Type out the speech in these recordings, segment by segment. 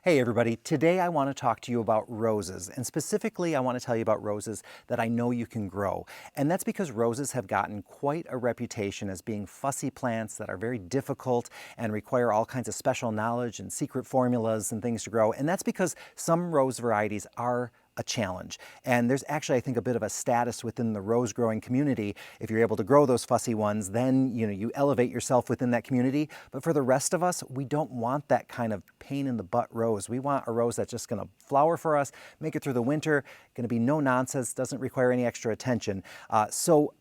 Hey everybody, today I want to talk to you about roses, and specifically I want to tell you about roses that I know you can grow. And that's because roses have gotten quite a reputation as being fussy plants that are very difficult and require all kinds of special knowledge and secret formulas and things to grow. And that's because some rose varieties are a challenge. And there's actually, I think, a bit of a status within the rose growing community. If you're able to grow those fussy ones, then you elevate yourself within that community. But for the rest of us, we don't want that kind of pain in the butt rose. We want a rose that's just gonna flower for us, make it through the winter, gonna be no nonsense, doesn't require any extra attention. So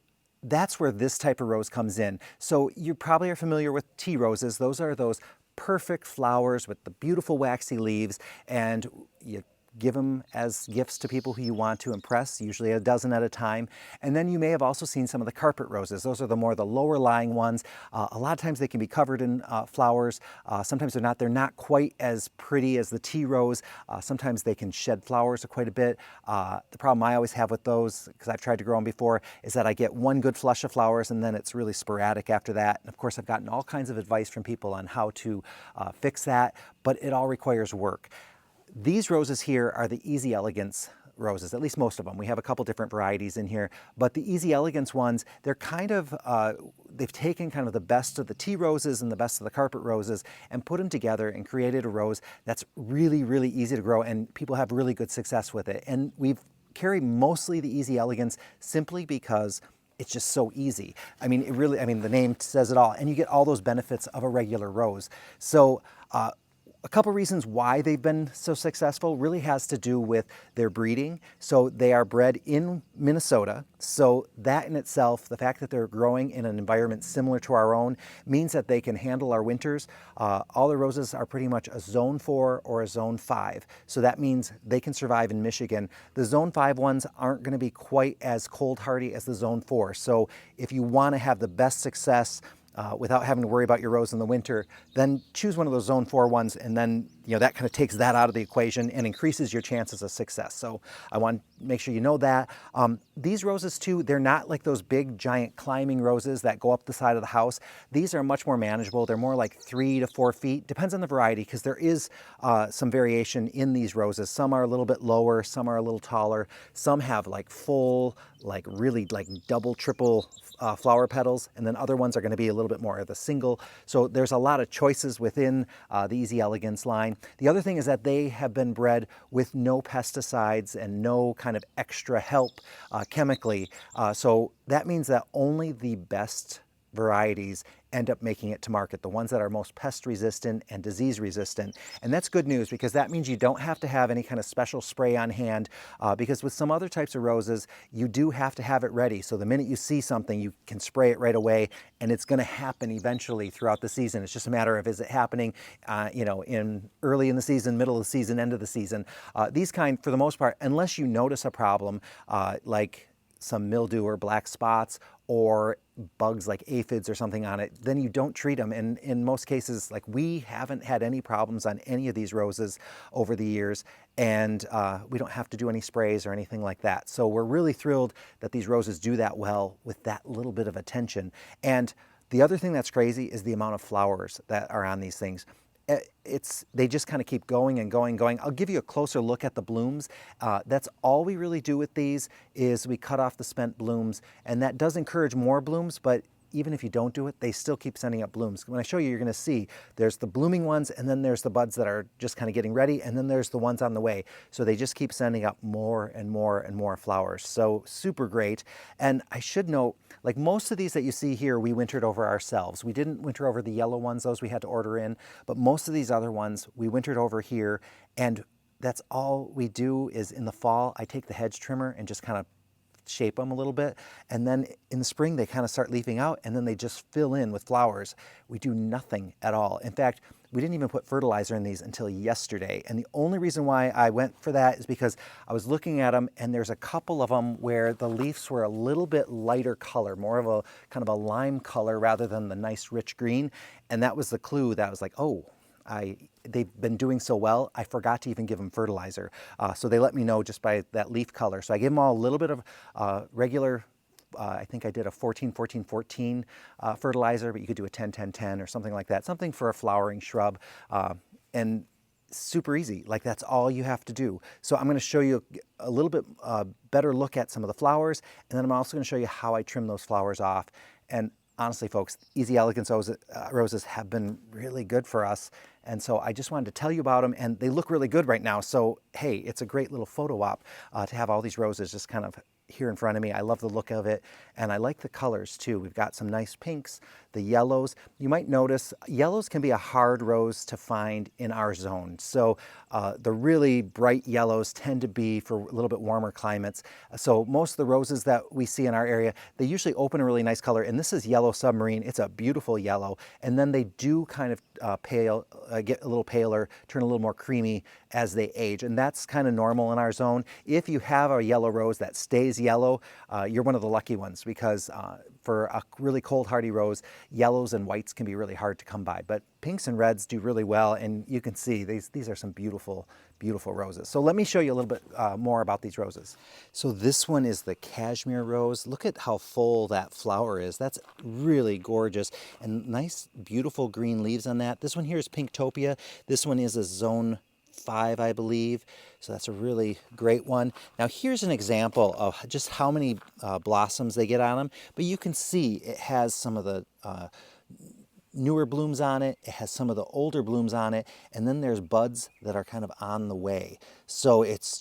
that's where this type of rose comes in. So you probably are familiar with tea roses. Those are those perfect flowers with the beautiful waxy leaves, and you give them as gifts to people who you want to impress, usually a dozen at a time. And then you may have also seen some of the carpet roses. Those are the lower lying ones. A lot of times they can be covered in flowers. Sometimes they're not. They're not quite as pretty as the tea rose. Sometimes they can shed flowers quite a bit. The problem I always have with those, because I've tried to grow them before, is that I get one good flush of flowers and then it's really sporadic after that. And of course I've gotten all kinds of advice from people on how to fix that, but it all requires work. These roses here are the Easy Elegance roses, at least most of them. We have a couple different varieties in here, but the Easy Elegance ones, they're kind of, they've taken kind of the best of the tea roses and the best of the carpet roses and put them together and created a rose that's really, really easy to grow, and people have really good success with it. And we've carried mostly the Easy Elegance simply because it's just so easy. I mean, the name says it all, and you get all those benefits of a regular rose. So, a couple reasons why they've been so successful really has to do with their breeding. So they are bred in Minnesota. So that in itself, the fact that they're growing in an environment similar to our own, means that they can handle our winters. All the roses are pretty much a zone 4 or a zone 5. So that means they can survive in Michigan. The zone 5 ones aren't going to be quite as cold hardy as the zone 4. So if you want to have the best success without having to worry about your rose in the winter, then choose one of those zone 4 ones, and then that kind of takes that out of the equation and increases your chances of success. So I want to make sure you know that. These roses too, they're not like those big giant climbing roses that go up the side of the house. These are much more manageable. They're more like 3 to 4 feet, depends on the variety, because there is some variation in these roses. Some are a little bit lower, some are a little taller, some have like full, like really like double, triple flower petals, and then other ones are going to be a little bit more of the single. So there's a lot of choices within the Easy Elegance line. The other thing is that they have been bred with no pesticides and no kind of extra help chemically. So that means that only the best varieties end up making it to market, the ones that are most pest resistant and disease resistant. And that's good news, because that means you don't have to have any kind of special spray on hand, because with some other types of roses, you do have to have it ready. So the minute you see something, you can spray it right away, and it's going to happen eventually throughout the season. It's just a matter of, is it happening in early in the season, middle of the season, end of the season. These kind, for the most part, unless you notice a problem like some mildew or black spots or bugs like aphids or something on it, then you don't treat them. And in most cases, like, we haven't had any problems on any of these roses over the years, and we don't have to do any sprays or anything like that. So we're really thrilled that these roses do that well with that little bit of attention. And the other thing that's crazy is the amount of flowers that are on these things. They just kind of keep going and going and going. I'll give you a closer look at the blooms. That's all we really do with these, is we cut off the spent blooms, and that does encourage more blooms, but even if you don't do it, they still keep sending up blooms. When I show you, you're going to see there's the blooming ones, and then there's the buds that are just kind of getting ready, and then there's the ones on the way. So they just keep sending up more and more and more flowers. So super great. And I should note, like, most of these that you see here, we wintered over ourselves. We didn't winter over the yellow ones. Those we had to order in. But most of these other ones, we wintered over here. And that's all we do. Is in the fall, I take the hedge trimmer and just kind of shape them a little bit, and then in the spring they kind of start leafing out, and then they just fill in with flowers. We do nothing at all. In fact, we didn't even put fertilizer in these until yesterday, and the only reason why I went for that is because I was looking at them, and there's a couple of them where the leaves were a little bit lighter color, more of a kind of a lime color rather than the nice rich green, and that was the clue that I was like, oh, they've been doing so well, I forgot to even give them fertilizer. So they let me know just by that leaf color. So I gave them all a little bit of regular, I think I did a 14-14-14 fertilizer, but you could do a 10-10-10 or something like that, something for a flowering shrub. And super easy. Like that's all you have to do. So I'm going to show you a little bit better look at some of the flowers, and then I'm also going to show you how I trim those flowers off. And honestly, folks, Easy Elegance roses have been really good for us. And so I just wanted to tell you about them, and they look really good right now. So hey, it's a great little photo op to have all these roses just kind of here in front of me. I love the look of it, and I like the colors too. We've got some nice pinks, the yellows. You might notice yellows can be a hard rose to find in our zone. So the really bright yellows tend to be for a little bit warmer climates. So most of the roses that we see in our area, they usually open a really nice color, and this is Yellow Submarine. It's a beautiful yellow, and then they do kind of get a little paler, turn a little more creamy as they age, and that's kind of normal in our zone. If you have a yellow rose that stays yellow, you're one of the lucky ones, because for a really cold hardy rose, yellows and whites can be really hard to come by, but pinks and reds do really well, and you can see these are some beautiful, beautiful roses. So let me show you a little bit more about these roses. So this one is the Cashmere Rose. Look at how full that flower is. That's really gorgeous, and nice, beautiful green leaves on that. This one here is Pinktopia. This one is a zone 5, I believe. So that's a really great one. Now here's an example of just how many blossoms they get on them, but you can see it has some of the newer blooms on it, it has some of the older blooms on it, and then there's buds that are kind of on the way. So it's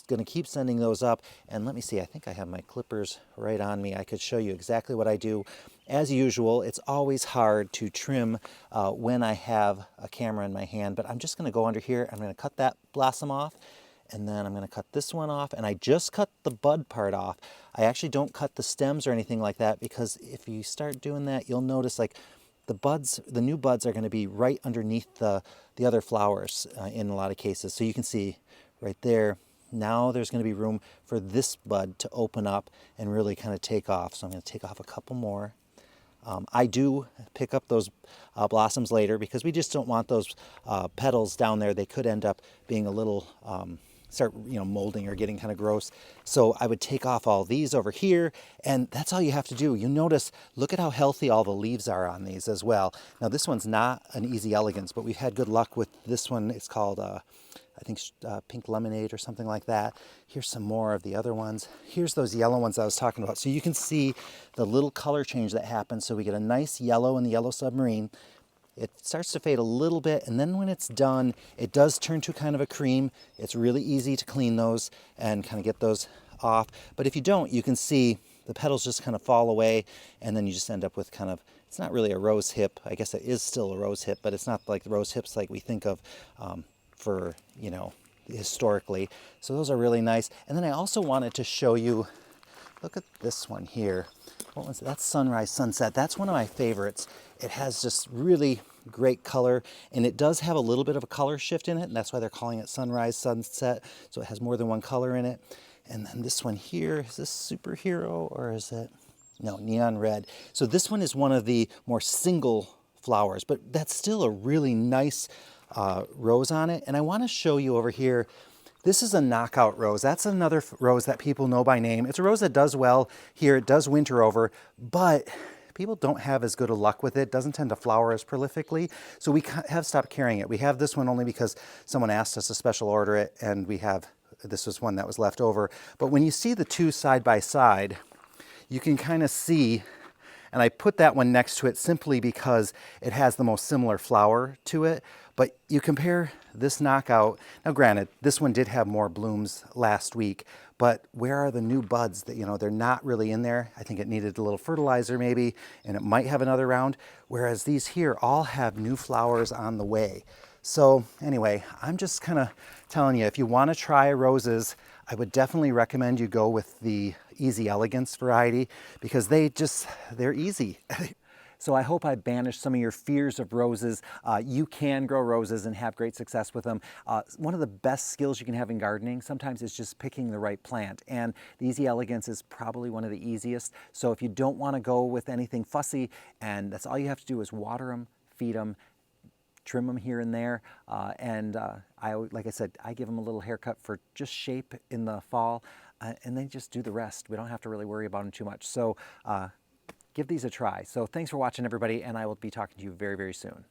going to keep sending those up. And let me see, I think I have my clippers right on me. I could show you exactly what I do. As usual, it's always hard to trim when I have a camera in my hand, but I'm just going to go under here. I'm going to cut that blossom off, and then I'm going to cut this one off, and I just cut the bud part off. I actually don't cut the stems or anything like that, because if you start doing that, you'll notice like the buds, the new buds are going to be right underneath the other flowers in a lot of cases. So you can see right there, now there's going to be room for this bud to open up and really kind of take off. So I'm going to take off a couple more. I do pick up those blossoms later, because we just don't want those petals down there. They could end up being a little start molding or getting kind of gross. So I would take off all these over here, and that's all you have to do. You notice, look at how healthy all the leaves are on these as well. Now this one's not an Easy Elegance, but we've had good luck with this one. It's called I think Pink Lemonade or something like that. Here's some more of the other ones. Here's those yellow ones I was talking about. So you can see the little color change that happens. So we get a nice yellow in the Yellow Submarine. It starts to fade a little bit, and then when it's done, it does turn to kind of a cream. It's really easy to clean those and kind of get those off. But if you don't, you can see the petals just kind of fall away, and then you just end up with kind of, it's not really a rose hip. I guess it is still a rose hip, but it's not like the rose hips like we think of for, historically. So those are really nice. And then I also wanted to show you, look at this one here. What was it? That's Sunrise Sunset. That's one of my favorites. It has just really great color, and it does have a little bit of a color shift in it, and that's why they're calling it Sunrise Sunset. So it has more than one color in it. And then this one here, is this Superhero, or is it, no, Neon Red. So this one is one of the more single flowers, but that's still a really nice rose on it. And I want to show you over here, this is a knockout rose. That's another rose that people know by name. It's a rose that does well here. It does winter over, but people don't have as good a luck with it. It doesn't tend to flower as prolifically. So we have stopped carrying it. We have this one only because someone asked us to special order it, and this was one that was left over. But when you see the two side by side, you can kind of see, and I put that one next to it simply because it has the most similar flower to it. But you compare this knockout, now granted, this one did have more blooms last week, but where are the new buds that, they're not really in there? I think it needed a little fertilizer maybe, and it might have another round, whereas these here all have new flowers on the way. So anyway, I'm just kind of telling you, if you want to try roses, I would definitely recommend you go with the Easy Elegance variety, because they're easy. So I hope I banished some of your fears of roses. You can grow roses and have great success with them. One of the best skills you can have in gardening sometimes is just picking the right plant. And the Easy Elegance is probably one of the easiest. So if you don't want to go with anything fussy, and that's all you have to do is water them, feed them, trim them here and there. Like I said, I give them a little haircut for just shape in the fall, and they just do the rest. We don't have to really worry about them too much. So give these a try. So thanks for watching, everybody, and I will be talking to you very, very soon.